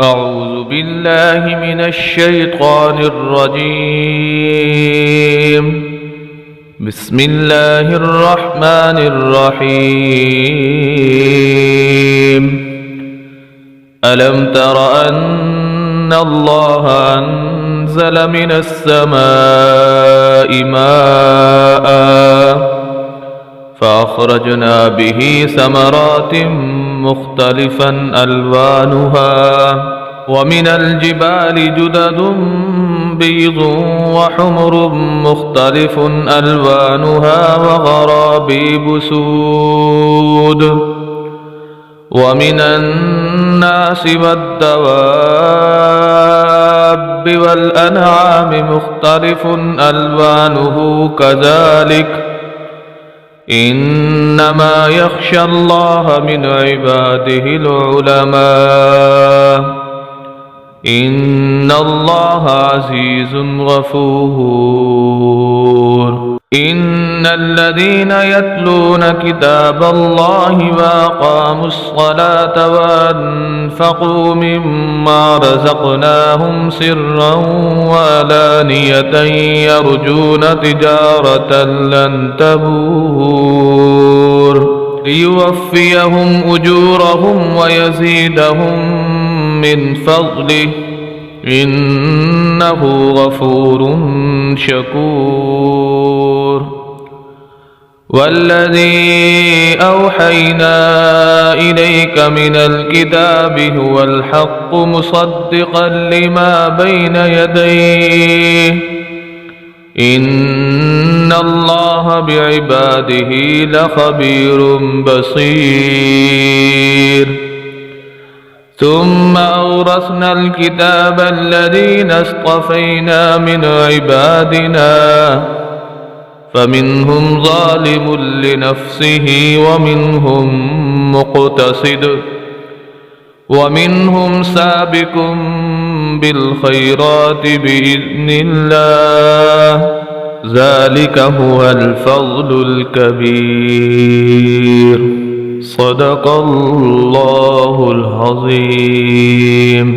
أعوذ بالله من الشيطان الرجيم. بسم الله الرحمن الرحيم. ألم تر أن الله أنزل من السماء ماء فأخرجنا به ثمرات مختلفا ألوانها ومن الجبال جدد بيض وحمر مختلف ألوانها وغرابيب سود ومن الناس والدواب والأنعام مختلف ألوانه كذلك إنما يخشى الله من عباده العلماء إن الله عزيز غفور. إن الذين يتلون كتاب الله وأقاموا الصلاة وأنفقوا مما رزقناهم سرا وعلانية يرجون تجارة لن تبور ليوفيهم أجورهم ويزيدهم من فضله إنه غفور شكور. والذي أوحينا إليك من الكتاب هو الحق مصدقا لما بين يديه إن الله بعباده لخبير بصير. ثم أورثنا الكتاب الذين اصطفينا من عبادنا فمنهم ظالم لنفسه ومنهم مقتصد ومنهم سابق بالخيرات بإذن الله ذلك هو الفضل الكبير. صدق الله العظيم.